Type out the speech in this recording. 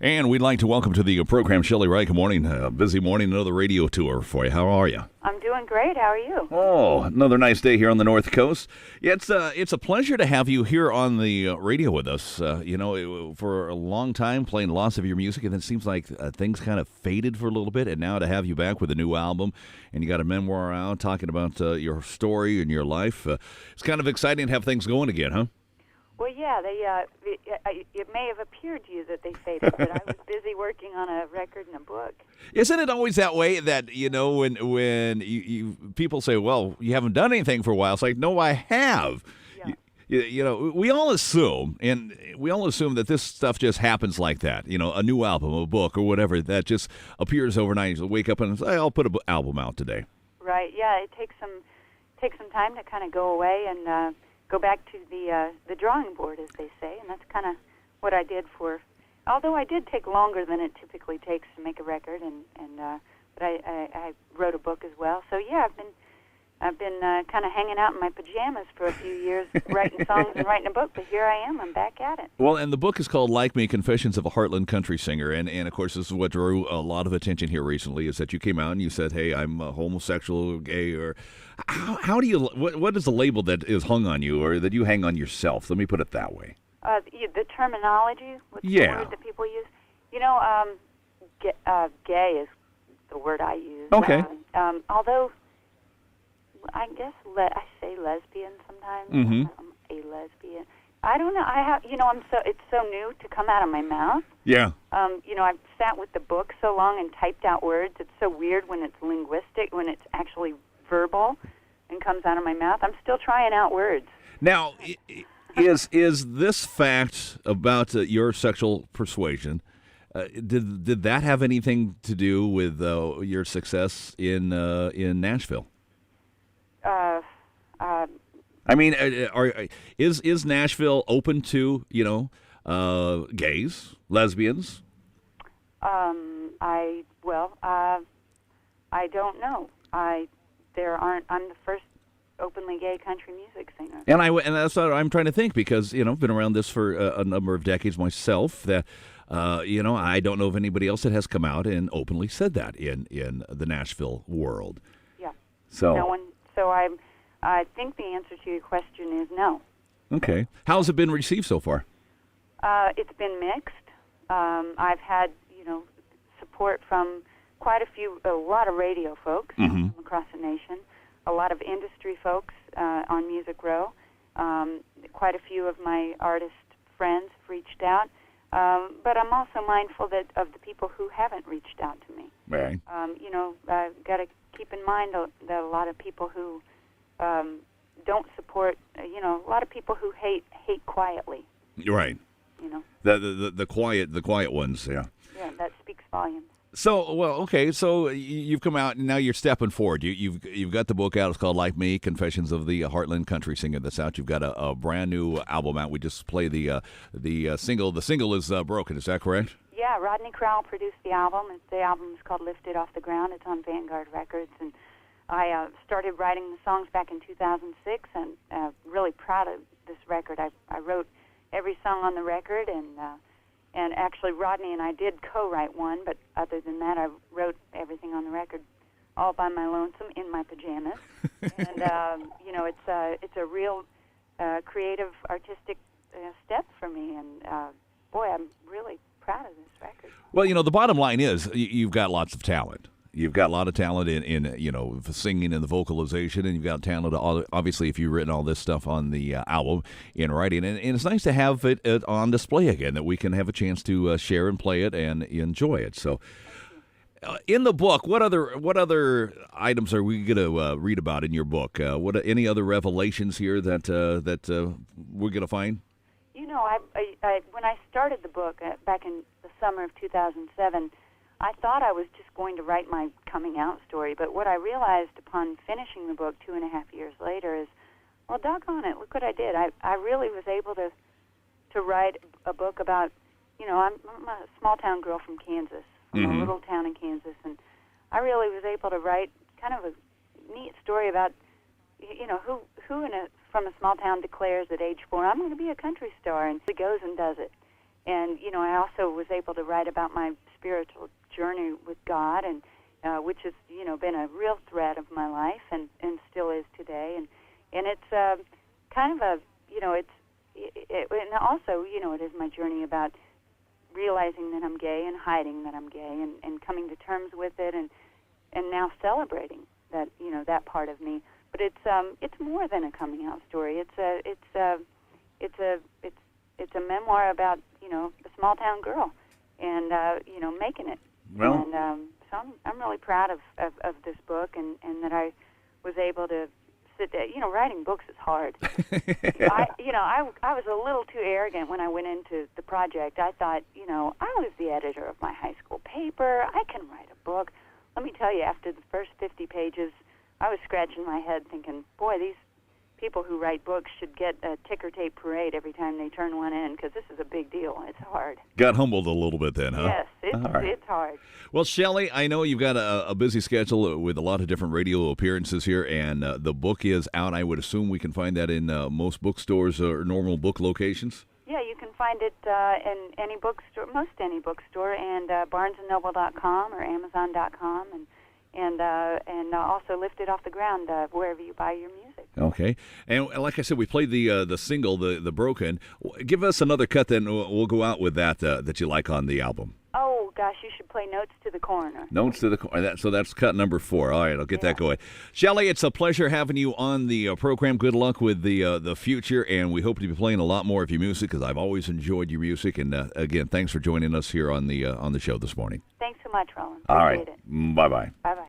And we'd like to welcome to the program Shelley Wright. Good morning. Busy morning, another radio tour for you. How are you? I'm doing great. How are you? Oh, another nice day here on the North Coast. Yeah, it's a pleasure to have you here on the radio with us. For a long time, playing lots of your music, and it seems like things kind of faded for a little bit, and now to have you back with a new album, and you got a memoir out talking about your story and your life. It's kind of exciting to have things going again, huh? Well, yeah, it may have appeared to you that they faded, but I was busy working on a record and a book. Isn't it always that way that, when people say, well, you haven't done anything for a while, it's like, no, I have. Yeah. We all assume that this stuff just happens like that. A new album, a book, or whatever, that just appears overnight. You wake up and say, I'll put an album out today. Right, yeah, it takes some time to kind of go away and go back to the drawing board, as they say, and that's kind of what I did although I did take longer than it typically takes to make a record, but I wrote a book as well. So yeah, I've been kind of hanging out in my pajamas for a few years, writing songs and writing a book, but here I am. I'm back at it. Well, and the book is called Like Me, Confessions of a Heartland Country Singer, and of course this is what drew a lot of attention here recently, is that you came out and you said, hey, I'm a homosexual, gay, or how do you, what is the label that is hung on you, or that you hang on yourself? Let me put it that way. The terminology, what's the word that people use? Gay is the word I use. Okay. Although I guess I say lesbian sometimes. Mm-hmm. I'm a lesbian. I don't know. It's so new to come out of my mouth. Yeah. I've sat with the book so long and typed out words. It's so weird when it's linguistic, when it's actually verbal and comes out of my mouth. I'm still trying out words. Now, is this fact about your sexual persuasion, did that have anything to do with your success in Nashville? I mean, is Nashville open to gays, lesbians? I don't know. I'm the first openly gay country music singer. And that's what I'm trying to think, because I've been around this for a number of decades myself. That I don't know of anybody else that has come out and openly said that in the Nashville world. Yeah. So no one. So I think the answer to your question is no. Okay. How's it been received so far? It's been mixed. I've had support from a lot of radio folks Mm-hmm. across the nation, a lot of industry folks on Music Row. Quite a few of my artist friends have reached out, but I'm also mindful of the people who haven't reached out to me. Right. I've got to keep in mind that a lot of people who don't support, a lot of people who hate quietly. Right. The quiet ones. Yeah. Yeah, that speaks volumes. So, well, okay. So you've come out and now you're stepping forward. You've got the book out. It's called Like Me, Confessions of the Heartland Country Singer. That's out. You've got a brand new album out. We just played the single. The single is Broken. Is that correct? Yeah, Rodney Crowell produced the album. The album is called Lifted Off the Ground. It's on Vanguard Records, and I started writing the songs back in 2006, and really proud of this record. I wrote every song on the record, and actually Rodney and I did co-write one, but other than that, I wrote everything on the record all by my lonesome in my pajamas. And it's a real creative, artistic step for me, and boy, I'm really proud of this record. Well, the bottom line is you've got lots of talent. You've got a lot of talent in singing and the vocalization, and you've got talent, obviously, if you've written all this stuff on the album in writing. And it's nice to have it on display again, that we can have a chance to share and play it and enjoy it. So in the book, what other items are we going to read about in your book? Any other revelations here that we're going to find? When I started the book back in the summer of 2007, I thought I was just going to write my coming out story, but what I realized upon finishing the book 2.5 years later is, well, doggone it, look what I did. I really was able to write a book about, I'm a small-town girl from Kansas, from Mm-hmm. a little town in Kansas, and I really was able to write kind of a neat story about, who from a small town declares at age 4, I'm going to be a country star, and he goes and does it. And, I also was able to write about my spiritual journey with God, and which has, been a real thread of my life and still is today. And it's kind of a, and also, it is my journey about realizing that I'm gay and hiding that I'm gay and coming to terms with it and now celebrating that, that part of me. But it's more than a coming out story. It's a memoir about, a small town girl and, making it. Well, and so I'm really proud of this book and that I was able to sit there. Writing books is hard. I was a little too arrogant when I went into the project. I thought, I was the editor of my high school paper. I can write a book. Let me tell you, after the first 50 pages, I was scratching my head thinking, boy, these people who write books should get a ticker tape parade every time they turn one in, because this is a big deal. It's hard. Got humbled a little bit then, huh? Yes, it's hard. Well, Shelley, I know you've got a busy schedule with a lot of different radio appearances here, and the book is out. I would assume we can find that in most bookstores or normal book locations? Yeah, you can find it in any bookstore, most any bookstore, and BarnesandNoble.com or Amazon.com, and also Lift It Off the Ground wherever you buy your music. Okay. And like I said, we played the single, the Broken. Give us another cut, then we'll go out with that you like on the album. Oh, gosh, you should play Notes to the Coroner. Notes to the Coroner. So that's cut number 4. All right, I'll get that going. Shelley, it's a pleasure having you on the program. Good luck with the future, and we hope to be playing a lot more of your music, because I've always enjoyed your music. And, again, thanks for joining us here on the show this morning. Thanks so much, Rollin. All right. Appreciate it. Bye-bye. Bye-bye.